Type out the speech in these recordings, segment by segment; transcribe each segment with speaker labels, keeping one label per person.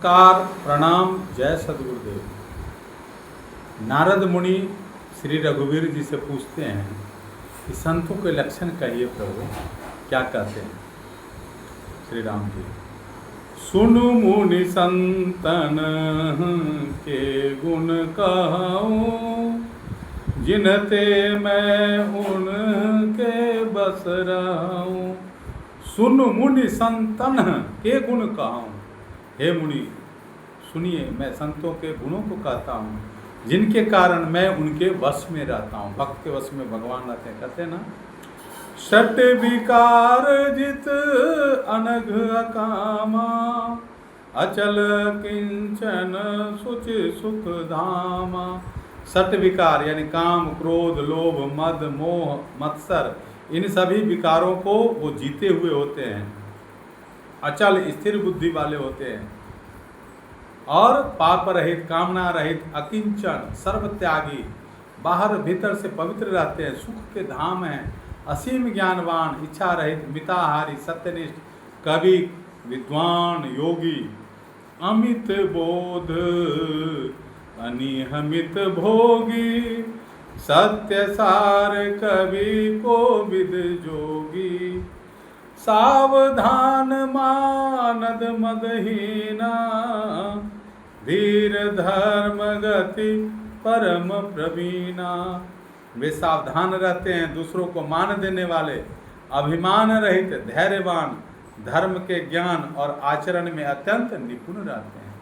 Speaker 1: नमस्कार, प्रणाम, जय सद्गुरुदेव। नारद मुनि श्री रघुवीर जी से पूछते हैं कि संतों के लक्षण कहिए प्रभु, क्या कहते हैं? श्री राम जी, सुनु मुनि संतन के गुण कहूँ, जिनते मैं उनके बस रहूँ। सुनु मुनि संतन के गुण कहूँ। हे मुनि सुनिए, मैं संतों के गुणों को कहता हूँ, जिनके कारण मैं उनके वश में रहता हूँ। भक्त के वश में भगवान रहते हैं, कहते हैं ना। षट विकार जित अनघ अकामा, अचल किंचन सुच सुख धामा। षट विकार यानी काम, क्रोध, लोभ, मद, मोह, मत्सर, इन सभी विकारों को वो जीते हुए होते हैं। अचल स्थिर बुद्धि वाले होते हैं और पाप रहित, कामना रहित, अकिंचन, सर्वत्यागी, बाहर भीतर से पवित्र रहते हैं। सुख के धाम हैं, असीम ज्ञानवान, इच्छा रहित, मिताहारी, सत्यनिष्ठ, कवि, विद्वान, योगी, अमित बोध, अनिहमित भोगी, सत्य सार कवि को विद जोगी। सावधान मानद मदहीना, धीर धर्म गति परम प्रवीणा। वे सावधान रहते हैं, दूसरों को मान देने वाले, अभिमान रहित, धैर्यवान, धर्म के ज्ञान और आचरण में अत्यंत निपुण रहते हैं।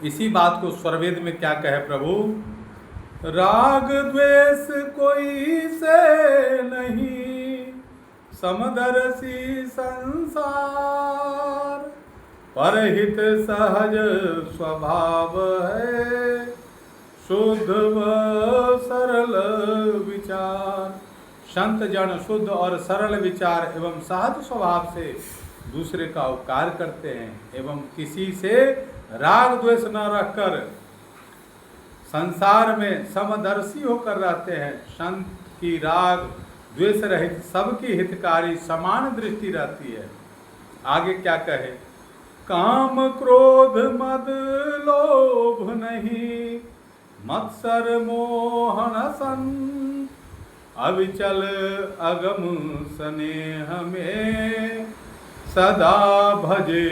Speaker 1: इसी बात को स्वरवेद में क्या कहे प्रभु? राग द्वेष कोई से नहीं, समदर्शी संसार, परहित सहज स्वभाव है, शुद्ध व सरल विचार। संत जन शुद्ध और सरल विचार एवं सहज स्वभाव से दूसरे का उपकार करते हैं एवं किसी से राग द्वेष न रखकर संसार में समदर्शी होकर रहते हैं। संत की राग द्वेष रहित, सबकी हितकारी, समान दृष्टि रहती है। आगे क्या कहे? काम क्रोध मद लोभ नहीं, मत्सर मोहन सन, अविचल अगम स्नेह में, सदा भजे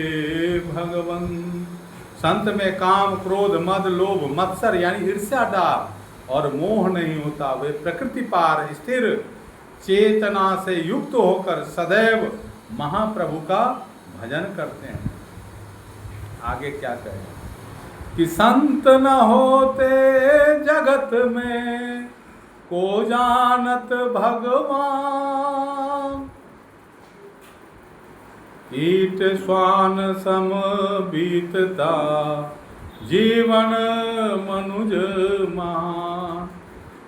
Speaker 1: भगवन। संत में काम, क्रोध, मद, लोभ, मत्सर यानी ईर्ष्या, डाह और मोह नहीं होता। वे प्रकृति पार स्थिर चेतना से युक्त होकर सदैव महाप्रभु का भजन करते हैं। आगे क्या कहें कि संत न होते जगत में, को जानत भगवान, कीट श्वान सम बीतता, जीवन मनुज महान।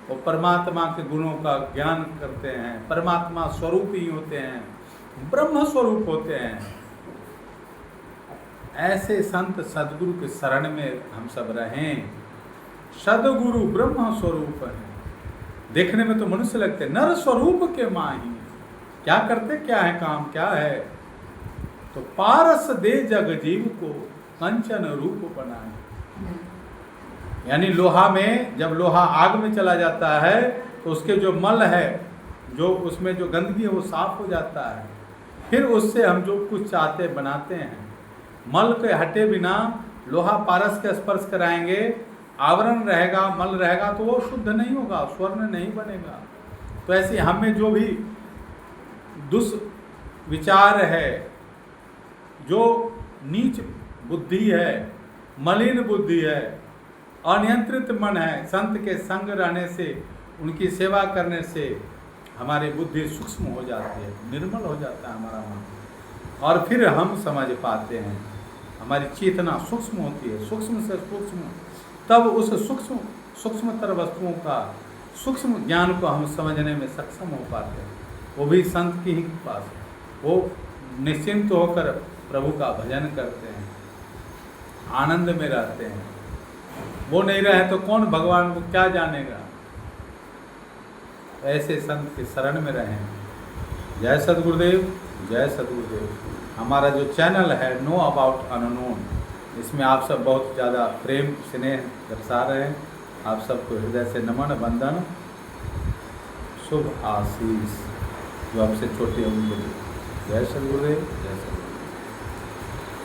Speaker 1: वो परमात्मा के गुणों का ज्ञान करते हैं, परमात्मा स्वरूप ही होते हैं, ब्रह्म स्वरूप होते हैं। ऐसे संत सदगुरु के शरण में हम सब रहें। सदगुरु ब्रह्म स्वरूप है। देखने में तो मनुष्य लगते, नर स्वरूप के माही। क्या करते, क्या है काम, क्या है? तो पारस दे जग जीव को, कंचन रूप बनाए। यानी लोहा में, जब लोहा आग में चला जाता है तो उसके जो मल है, जो उसमें जो गंदगी है, वो साफ हो जाता है। फिर उससे हम जो कुछ चाहते बनाते हैं। मल के हटे बिना लोहा पारस के स्पर्श कराएंगे, आवरण रहेगा, मल रहेगा तो वो शुद्ध नहीं होगा, स्वर्ण नहीं बनेगा। तो ऐसे हमें जो भी दुष्विचार है, जो नीच बुद्धि है, मलिन बुद्धि है, अनियंत्रित मन है, संत के संग रहने से, उनकी सेवा करने से हमारी बुद्धि सूक्ष्म हो जाती है, निर्मल हो जाता है हमारा मन, और फिर हम समझ पाते हैं। हमारी चेतना सूक्ष्म होती है, सूक्ष्म से सूक्ष्म, तब उस सूक्ष्मतर वस्तुओं का सूक्ष्म ज्ञान को हम समझने में सक्षम हो पाते हैं। वो भी संत की ही पास वो निश्चिंत होकर प्रभु का भजन करते हैं, आनंद में रहते हैं। वो नहीं रहे तो कौन भगवान को क्या जानेगा? ऐसे संत के शरण में रहें। जय सद्गुरुदेव, जय सद्गुरुदेव। हमारा जो चैनल है नो अबाउट अननोन, इसमें आप सब बहुत ज़्यादा प्रेम स्नेह दर्शा रहे हैं। आप सबको हृदय से नमन वंदन शुभ आशीष जो आपसे छोटे हैं उनके लिए। जय सद्गुरुदेव, जय सद्गुरुदेव।